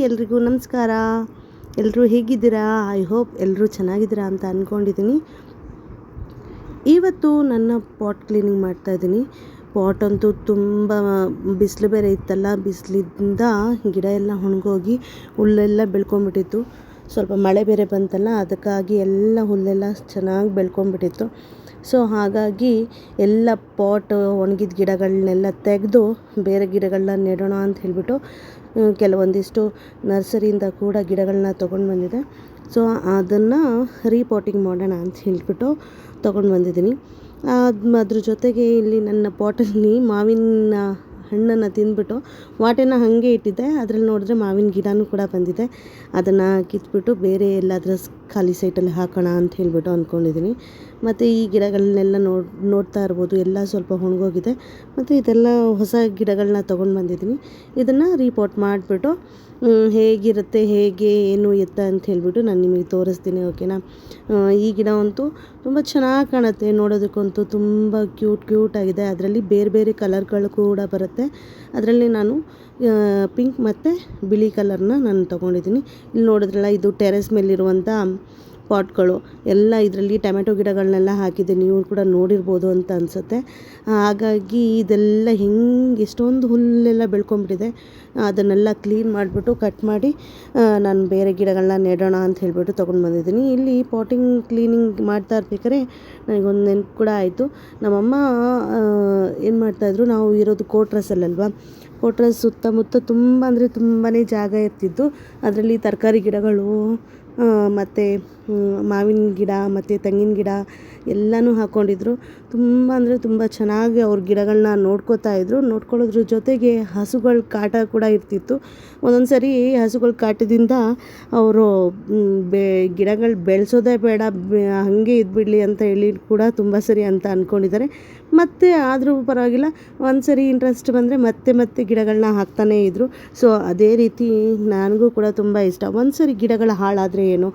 ಎಲ್ರಿಗೂ ನಮಸ್ಕಾರ. ಎಲ್ಲರೂ ಹೇಗಿದ್ದೀರಾ? ಐ ಹೋಪ್ ಎಲ್ಲರೂ ಚೆನ್ನಾಗಿದ್ದೀರಾ ಅಂತ ಅಂದ್ಕೊಂಡಿದ್ದೀನಿ. ಇವತ್ತು ನನ್ನ ಪಾಟ್ ಕ್ಲೀನಿಂಗ್ ಮಾಡ್ತಾಯಿದ್ದೀನಿ. ಪಾಟ್ ಅಂತೂ ತುಂಬ ಬಿಸಿಲು ಬೇರೆ ಇತ್ತಲ್ಲ, ಬಿಸಿಲಿಂದ ಗಿಡ ಎಲ್ಲ ಒಣಗೋಗಿ ಹುಲ್ಲೆಲ್ಲ ಬೆಳ್ಕೊಂಬಿಟ್ಟಿತ್ತು. ಸ್ವಲ್ಪ ಮಳೆ ಬೇರೆ ಬಂತಲ್ಲ, ಅದಕ್ಕಾಗಿ ಎಲ್ಲ ಹುಲ್ಲೆಲ್ಲ ಚೆನ್ನಾಗಿ ಬೆಳ್ಕೊಂಬಿಟ್ಟಿತ್ತು. ಸೊ ಹಾಗಾಗಿ ಎಲ್ಲ ಪಾಟ್ ಒಣಗಿದ ಗಿಡಗಳನ್ನೆಲ್ಲ ತೆಗೆದು ಬೇರೆ ಗಿಡಗಳನ್ನ ನೆಡೋಣ ಅಂತ ಹೇಳಿಬಿಟ್ಟು ಕೆಲವೊಂದಿಷ್ಟು ನರ್ಸರಿಯಿಂದ ಕೂಡ ಗಿಡಗಳನ್ನ ತೊಗೊಂಡು ಬಂದಿದೆ. ಸೊ ಅದನ್ನು ರೀಪಾಟಿಂಗ್ ಮಾಡೋಣ ಅಂತ ಹೇಳಿಬಿಟ್ಟು ತೊಗೊಂಡು ಬಂದಿದ್ದೀನಿ. ಅದ್ರ ಜೊತೆಗೆ ಇಲ್ಲಿ ನನ್ನ ಪಾಟಲ್ಲಿ ಮಾವಿನ ಹಣ್ಣನ್ನು ತಿಂದ್ಬಿಟ್ಟು ವಾಟೆನ ಹಾಗೆ ಇಟ್ಟಿದ್ದೆ. ಅದರಲ್ಲಿ ನೋಡಿದ್ರೆ ಮಾವಿನ ಗಿಡನೂ ಕೂಡ ಬಂದಿದೆ. ಅದನ್ನು ಕಿತ್ಬಿಟ್ಟು ಬೇರೆ ಎಲ್ಲಾದರೂ ಖಾಲಿ ಸೈಟಲ್ಲಿ ಹಾಕೋಣ ಅಂತ ಹೇಳಿಬಿಟ್ಟು ಅಂದ್ಕೊಂಡಿದ್ದೀನಿ. ಮತ್ತು ಈ ಗಿಡಗಳನ್ನೆಲ್ಲ ನೋಡ್ತಾ ಇರ್ಬೋದು, ಎಲ್ಲ ಸ್ವಲ್ಪ ಒಣಗೋಗಿದೆ. ಮತ್ತು ಇದೆಲ್ಲ ಹೊಸ ಗಿಡಗಳನ್ನ ತೊಗೊಂಡು ಬಂದಿದ್ದೀನಿ. ಇದನ್ನು ರೀಪಾಟ್ ಮಾಡಿಬಿಟ್ಟು ಹೇಗಿರುತ್ತೆ, ಹೇಗೆ ಏನು ಎತ್ತ ಅಂತ ಹೇಳಿಬಿಟ್ಟು ನಾನು ನಿಮಗೆ ತೋರಿಸ್ತೀನಿ, ಓಕೆನಾ. ಈ ಗಿಡ ಅಂತೂ ತುಂಬ ಚೆನ್ನಾಗಿ ಕಾಣುತ್ತೆ, ನೋಡೋದಕ್ಕಂತೂ ತುಂಬ ಕ್ಯೂಟಾಗಿದೆ. ಅದರಲ್ಲಿ ಬೇರೆ ಬೇರೆ ಕಲರ್ಗಳು ಕೂಡ ಬರುತ್ತೆ. ಅದರಲ್ಲಿ ನಾನು ಪಿಂಕ್ ಮತ್ತು ಬಿಳಿ ಕಲರ್ನ ನಾನು ತೊಗೊಂಡಿದ್ದೀನಿ. ಇಲ್ಲಿ ನೋಡಿದ್ರಲ್ಲ, ಇದು ಟೆರೆಸ್ ಮೇಲಿರುವಂಥ ಪಾಟ್ಗಳು ಎಲ್ಲ. ಇದರಲ್ಲಿ ಟೊಮೆಟೊ ಗಿಡಗಳನ್ನೆಲ್ಲ ಹಾಕಿದೆ, ನೀವು ಕೂಡ ನೋಡಿರ್ಬೋದು ಅಂತ ಅನಿಸುತ್ತೆ. ಹಾಗಾಗಿ ಇದೆಲ್ಲ ಹೆಂಗೆ ಎಷ್ಟೊಂದು ಹುಲ್ಲೆಲ್ಲ ಬೆಳ್ಕೊಂಬಿಟ್ಟಿದೆ. ಅದನ್ನೆಲ್ಲ ಕ್ಲೀನ್ ಮಾಡಿಬಿಟ್ಟು ಕಟ್ ಮಾಡಿ ನಾನು ಬೇರೆ ಗಿಡಗಳನ್ನ ನೆಡೋಣ ಅಂತ ಹೇಳಿಬಿಟ್ಟು ತೊಗೊಂಡು ಬಂದಿದ್ದೀನಿ. ಇಲ್ಲಿ ಪಾಟಿಂಗ್ ಕ್ಲೀನಿಂಗ್ ಮಾಡ್ತಾ ಇರ್ಬೇಕಾದ್ರೆ ನನಗೊಂದು ನೆನಪು ಕೂಡ ಆಯಿತು. ನಮ್ಮಮ್ಮ ಏನು ಮಾಡ್ತಾಯಿದ್ರು, ನಾವು ಇರೋದು ಕೋಟ್ರಸಲ್ಲಲ್ವಾ, ಕೋಟ್ರಸ್ ಸುತ್ತಮುತ್ತ ತುಂಬ ಅಂದರೆ ತುಂಬಾ ಜಾಗ ಇರ್ತಿತ್ತು. ಅದರಲ್ಲಿ ತರಕಾರಿ ಗಿಡಗಳು ಮತ್ತು ಮಾವಿನ ಗಿಡ ಮತ್ತು ತೆಂಗಿನ ಗಿಡ ಎಲ್ಲನೂ ಹಾಕ್ಕೊಂಡಿದ್ರು. ತುಂಬ ಅಂದರೆ ತುಂಬ ಚೆನ್ನಾಗಿ ಅವ್ರ ಗಿಡಗಳನ್ನ ನೋಡ್ಕೋತಾಯಿದ್ರು. ನೋಡ್ಕೊಳ್ಳೋದ್ರ ಜೊತೆಗೆ ಹಸುಗಳ ಕಾಟ ಕೂಡ ಇರ್ತಿತ್ತು. ಒಂದೊಂದು ಸರಿ ಹಸುಗಳ ಕಾಟದಿಂದ ಅವರು ಗಿಡಗಳು ಬೆಳೆಸೋದೇ ಬೇಡ, ಹಾಗೆ ಇದ್ಬಿಡಲಿ ಅಂತ ಹೇಳಿ ಕೂಡ ತುಂಬ ಸರಿ ಅಂತ ಅಂದ್ಕೊಂಡಿದ್ದಾರೆ. ಮತ್ತು ಆದರೂ ಪರವಾಗಿಲ್ಲ, ಒಂದು ಸರಿ ಇಂಟ್ರೆಸ್ಟ್ ಬಂದರೆ ಮತ್ತೆ ಗಿಡಗಳನ್ನ ಹಾಕ್ತಾನೇ ಇದ್ದರು. ಸೊ ಅದೇ ರೀತಿ ನನಗೂ ಕೂಡ ತುಂಬ ಇಷ್ಟ. ಒಂದು ಸರಿ ಗಿಡಗಳ ಹಾಳಾದರೆ ಏನು,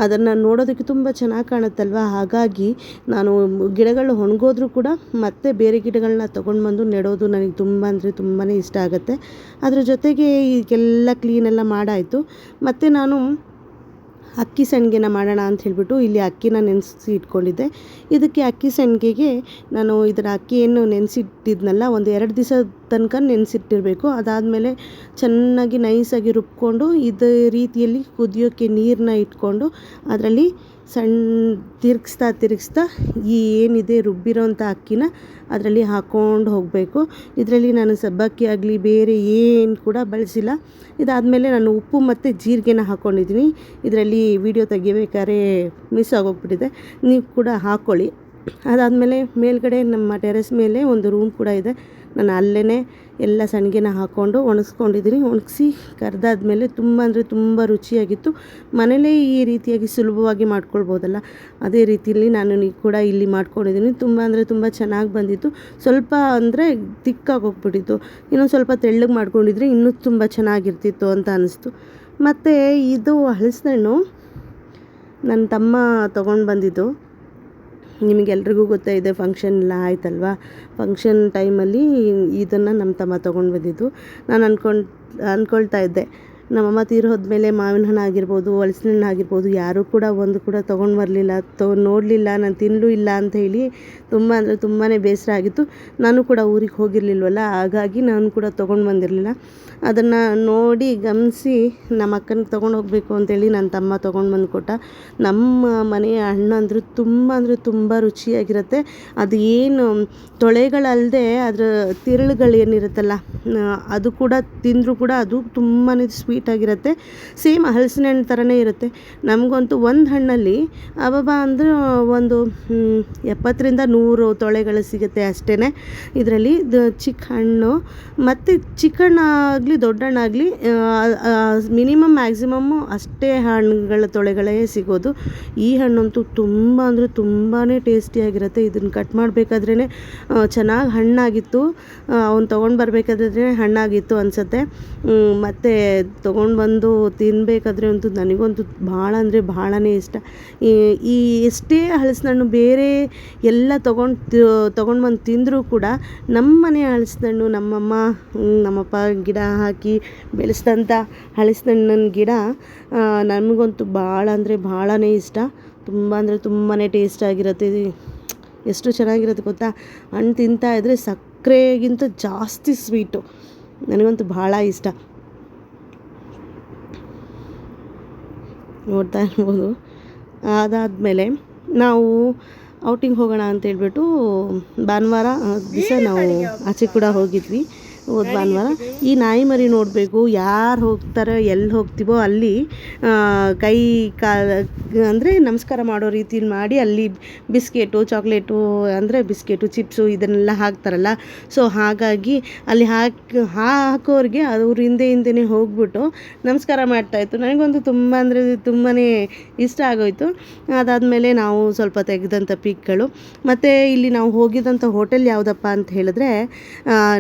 ಅದನ್ನು ನೋಡೋದಕ್ಕೆ ತುಂಬ ಚೆನ್ನಾಗಿ ಕಾಣುತ್ತಲ್ವ. ಹಾಗಾಗಿ ನಾನು ಗಿಡಗಳು ಒಣಗೋದ್ರೂ ಕೂಡ ಮತ್ತೆ ಬೇರೆ ಗಿಡಗಳನ್ನ ತೊಗೊಂಡು ಬಂದು ನೆಡೋದು ನನಗೆ ತುಂಬ ಅಂದರೆ ತುಂಬಾ ಇಷ್ಟ ಆಗುತ್ತೆ. ಅದ್ರ ಜೊತೆಗೆ ಈಗೆಲ್ಲ ಕ್ಲೀನೆಲ್ಲ ಮಾಡಾಯಿತು. ಮತ್ತು ನಾನು ಅಕ್ಕಿ ಸಂಡಿಗೆನ ಮಾಡೋಣ ಅಂತ ಹೇಳಿಬಿಟ್ಟು ಇಲ್ಲಿ ಅಕ್ಕಿನ ನೆನೆಸಿ ಇಟ್ಕೊಂಡಿದ್ದೆ. ಇದಕ್ಕೆ ಅಕ್ಕಿ ಸಂಡಿಗೆಗೆ ನಾನು ಇದರ ಅಕ್ಕಿಯನ್ನು ನೆನೆಸಿಟ್ಟಿದ್ನಲ್ಲ, ಒಂದು 2 ದಿವಸ ತನಕ ನೆನೆಸಿಟ್ಟಿರಬೇಕು. ಅದಾದಮೇಲೆ ಚೆನ್ನಾಗಿ ನೈಸಾಗಿ ರುಬ್ಕೊಂಡು ಇದೇ ರೀತಿಯಲ್ಲಿ ಕುದಿಯೋಕ್ಕೆ ನೀರನ್ನ ಇಟ್ಕೊಂಡು ಅದರಲ್ಲಿ ತಿರುಗಿಸ್ತಾ ಏನಿದೆ ರುಬ್ಬಿರೋಂಥ ಅಕ್ಕಿನ ಅದರಲ್ಲಿ ಹಾಕ್ಕೊಂಡು ಹೋಗಬೇಕು. ಇದರಲ್ಲಿ ನಾನು ಸಬ್ಬಕ್ಕಿ ಆಗಲಿ ಬೇರೆ ಏನು ಕೂಡ ಬಳಸಿಲ್ಲ. ಇದಾದಮೇಲೆ ನಾನು ಉಪ್ಪು ಮತ್ತು ಜೀರಿಗೆನ ಹಾಕ್ಕೊಂಡಿದ್ದೀನಿ. ಇದರಲ್ಲಿ ವಿಡಿಯೋ ತೆಗಿಬೇಕಾದ್ರೆ ಮಿಸ್ ಆಗೋಗ್ಬಿಟ್ಟಿದೆ, ನೀವು ಕೂಡ ಹಾಕ್ಕೊಳ್ಳಿ. ಅದಾದಮೇಲೆ ಮೇಲ್ಗಡೆ ನಮ್ಮ ಟೆರೆಸ್ ಮೇಲೆ ಒಂದು ರೂಮ್ ಕೂಡ ಇದೆ. ನಾನು ಅಲ್ಲೇ ಎಲ್ಲ ಸಂಡಿಗೆನ ಹಾಕ್ಕೊಂಡು ಒಣಗಿಸ್ಕೊಂಡಿದ್ದೀನಿ. ಒಣಗಿಸಿ ಕರೆದಾದ್ಮೇಲೆ ತುಂಬ ಅಂದರೆ ತುಂಬ ರುಚಿಯಾಗಿತ್ತು. ಮನೇಲೇ ಈ ರೀತಿಯಾಗಿ ಸುಲಭವಾಗಿ ಮಾಡ್ಕೊಳ್ಬೋದಲ್ಲ, ಅದೇ ರೀತಿಯಲ್ಲಿ ನಾನು ಕೂಡ ಇಲ್ಲಿ ಮಾಡ್ಕೊಂಡಿದ್ದೀನಿ. ತುಂಬ ಅಂದರೆ ತುಂಬ ಚೆನ್ನಾಗಿ ಬಂದಿತ್ತು. ಸ್ವಲ್ಪ ಅಂದರೆ ತಿಕ್ಕಾಗೋಗ್ಬಿಟ್ಟಿತ್ತು. ಇನ್ನೊಂದು ಸ್ವಲ್ಪ ತೆಳ್ಳಗೆ ಮಾಡ್ಕೊಂಡಿದ್ರೆ ಇನ್ನೂ ತುಂಬ ಚೆನ್ನಾಗಿರ್ತಿತ್ತು ಅಂತ ಅನ್ನಿಸ್ತು. ಮತ್ತು ಇದು ಹಲಸಿನಣ್ಣು ನನ್ನ ತಮ್ಮ ತೊಗೊಂಡು ಬಂದಿದ್ದು. ನಿಮಗೆಲ್ರಿಗೂ ಗೊತ್ತೇ ಇದೆ, ಫಂಕ್ಷನ್ ಎಲ್ಲ ಆಯ್ತಲ್ವ. ಫಂಕ್ಷನ್ ಟೈಮಲ್ಲಿ ಇದನ್ನು ನಮ್ಮ ತಮ್ಮ ತೊಗೊಂಡು ಬಂದಿದ್ದು. ನಾನು ಅಂದ್ಕೊಳ್ತಾ ಇದ್ದೆ, ನಮ್ಮಮ್ಮ ತೀರೋದ್ಮೇಲೆ ಮಾವಿನ ಹಣ್ಣು ಆಗಿರ್ಬೋದು, ಹಲಸಿನ ಹಣ್ಣು ಆಗಿರ್ಬೋದು, ಯಾರೂ ಕೂಡ ಒಂದು ಕೂಡ ತೊಗೊಂಡು ಬರಲಿಲ್ಲ, ನೋಡಲಿಲ್ಲ, ನಾನು ತಿನ್ನಲೂ ಇಲ್ಲ ಅಂತ ಹೇಳಿ ತುಂಬ ಅಂದರೆ ತುಂಬಾ ಬೇಸರ ಆಗಿತ್ತು. ನಾನು ಕೂಡ ಊರಿಗೆ ಹೋಗಿರಲಿಲ್ವಲ್ಲ, ಹಾಗಾಗಿ ನಾನು ಕೂಡ ತೊಗೊಂಡು ಬಂದಿರಲಿಲ್ಲ. ಅದನ್ನು ನೋಡಿ ಗಮನಿಸಿ ನಮ್ಮ ಅಕ್ಕನಿಗೆ ತೊಗೊಂಡು ಹೋಗಬೇಕು ಅಂತೇಳಿ ನನ್ನ ತಮ್ಮ ತೊಗೊಂಡು ಬಂದು ಕೊಟ್ಟ. ನಮ್ಮ ಮನೆಯ ಹಣ್ಣು ಅಂದರೆ ತುಂಬ ರುಚಿಯಾಗಿರುತ್ತೆ. ಅದು ಏನು ತೊಳೆಗಳಲ್ಲದೆ ಅದರ ತಿರುಳುಗಳೇನಿರುತ್ತಲ್ಲ, ಅದು ಕೂಡ ತಿಂದರೂ ಕೂಡ ಅದು ತುಂಬಾ ಸ್ವೀಟಾಗಿರುತ್ತೆ. ಸೇಮ್ ಹಲಸಿನ ಹಣ್ಣು ಥರನೇ ಇರುತ್ತೆ. ನಮಗಂತೂ ಒಂದು ಹಣ್ಣಲ್ಲಿ ಅಂದರೆ ಒಂದು 70ರಿಂದ 100 ತೊಳೆಗಳು ಸಿಗುತ್ತೆ ಅಷ್ಟೇ. ಇದರಲ್ಲಿ ಚಿಕ್ಕ ಹಣ್ಣು ಮತ್ತು ಚಿಕ್ಕ ಹಣ್ಣಾಗಲಿ ದೊಡ್ಡ ಹಣ್ಣಾಗಲಿ ಮ್ಯಾಕ್ಸಿಮಮ್ಮು ಅಷ್ಟೇ ಹಣ್ಣುಗಳ ತೊಳೆಗಳೇ ಸಿಗೋದು. ಈ ಹಣ್ಣಂತೂ ತುಂಬ ಅಂದರೆ ತುಂಬಾ ಟೇಸ್ಟಿಯಾಗಿರುತ್ತೆ. ಇದನ್ನು ಕಟ್ ಮಾಡಬೇಕಾದ್ರೇ ಚೆನ್ನಾಗಿ ಹಣ್ಣಾಗಿತ್ತು. ಅವ್ನು ತೊಗೊಂಡು ಬರಬೇಕಾದ್ರೆ ಹಣ್ಣಾಗಿತ್ತು ಅನಿಸುತ್ತೆ. ಮತ್ತು ತೊಗೊಂಡು ಬಂದು ತಿನ್ನಬೇಕಾದ್ರೆ ಅಂತೂ ನನಗಂತೂ ಭಾಳ ಅಂದರೆ ಭಾಳನೇ ಇಷ್ಟ. ಈ ಎಷ್ಟೇ ಹಲಸಿನಣ್ಣು ಬೇರೆ ಎಲ್ಲ ತೊಗೊಂಡು ಬಂದು ತಿಂದರೂ ಕೂಡ ನಮ್ಮ ಮನೆ ಹಲಸಿನಣ್ಣು ನಮ್ಮಪ್ಪ ಗಿಡ ಹಾಕಿ ಬೆಳೆಸಿದಂಥ ಹಲಸಿನಣ್ಣಿನ ಗಿಡ ನಮಗಂತೂ ಭಾಳ ಅಂದರೆ ಭಾಳನೇ ಇಷ್ಟ. ತುಂಬ ಅಂದರೆ ತುಂಬಾ ಟೇಸ್ಟಾಗಿರುತ್ತೆ. ಎಷ್ಟು ಚೆನ್ನಾಗಿರುತ್ತೆ ಗೊತ್ತಾ, ಹಣ್ಣು ತಿಂತಾ ಇದ್ದರೆ ಸಕ್ಕರೆಗಿಂತ ಜಾಸ್ತಿ ಸ್ವೀಟು. ನನಗಂತೂ ಭಾಳ ಇಷ್ಟ. ನೋಡ್ತಾ ಇರ್ಬೋದು. ಅದಾದಮೇಲೆ ನಾವು ಔಟಿಂಗ್ ಹೋಗೋಣ ಅಂತೇಳ್ಬಿಟ್ಟು ಭಾನುವಾರ ದಿವಸ ನಾವು ಆಚೆ ಕೂಡ ಹೋಗಿದ್ವಿ. ಹೋದ ಭಾನುವಾರ ಈ ನಾಯಿ ಮರಿ ನೋಡಬೇಕು, ಯಾರು ಹೋಗ್ತಾರೋ ಎಲ್ಲಿ ಹೋಗ್ತೀವೋ ಅಲ್ಲಿ ಕೈ ಅಂದರೆ ನಮಸ್ಕಾರ ಮಾಡೋ ರೀತಿಲಿ ಮಾಡಿ ಅಲ್ಲಿ ಬಿಸ್ಕೆಟು ಚಾಕ್ಲೇಟು ಅಂದರೆ ಬಿಸ್ಕೆಟು ಚಿಪ್ಸು ಇದನ್ನೆಲ್ಲ ಹಾಕ್ತಾರಲ್ಲ. ಸೊ ಹಾಗಾಗಿ ಅಲ್ಲಿ ಹಾಕೋರಿಗೆ ಅವ್ರ ಹಿಂದೆನೇ ಹೋಗ್ಬಿಟ್ಟು ನಮಸ್ಕಾರ ಮಾಡ್ತಾಯಿತ್ತು. ನನಗಂತೂ ತುಂಬ ಅಂದರೆ ತುಂಬಾ ಇಷ್ಟ ಆಗೋಯಿತು. ಅದಾದಮೇಲೆ ನಾವು ಸ್ವಲ್ಪ ತೆಗೆದಂಥ ಪಿಕ್ಗಳು. ಮತ್ತು ಇಲ್ಲಿ ನಾವು ಹೋಗಿದ್ದಂಥ ಹೋಟೆಲ್ ಯಾವುದಪ್ಪ ಅಂತ ಹೇಳಿದ್ರೆ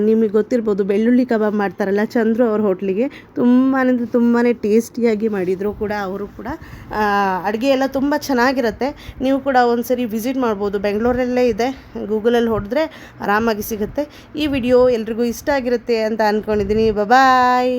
ನಿಮಗೆ ಗೊತ್ತಿರ್ಬೋದು, ಬೆಳ್ಳುಳ್ಳಿ ಕಬಾಬ್ ಮಾಡ್ತಾರಲ್ಲ ಚಂದ್ರು ಅವ್ರ ಹೋಟ್ಲಿಗೆ. ತುಂಬಾ ಅಂದರೆ ತುಂಬಾ ಟೇಸ್ಟಿಯಾಗಿ ಮಾಡಿದರು ಕೂಡ. ಅವರು ಕೂಡ ಅಡುಗೆ ಎಲ್ಲ ತುಂಬ ಚೆನ್ನಾಗಿರುತ್ತೆ. ನೀವು ಕೂಡ ಒಂದ್ಸರಿ ವಿಸಿಟ್ ಮಾಡ್ಬೋದು. ಬೆಂಗಳೂರಲ್ಲೇ ಇದೆ, ಗೂಗಲಲ್ಲಿ ಹೊಡೆದ್ರೆ ಆರಾಮಾಗಿ ಸಿಗುತ್ತೆ. ಈ ವಿಡಿಯೋ ಎಲ್ರಿಗೂ ಇಷ್ಟ ಆಗಿರುತ್ತೆ ಅಂತ ಅಂದ್ಕೊಂಡಿದ್ದೀನಿ. ಬಾಯ್.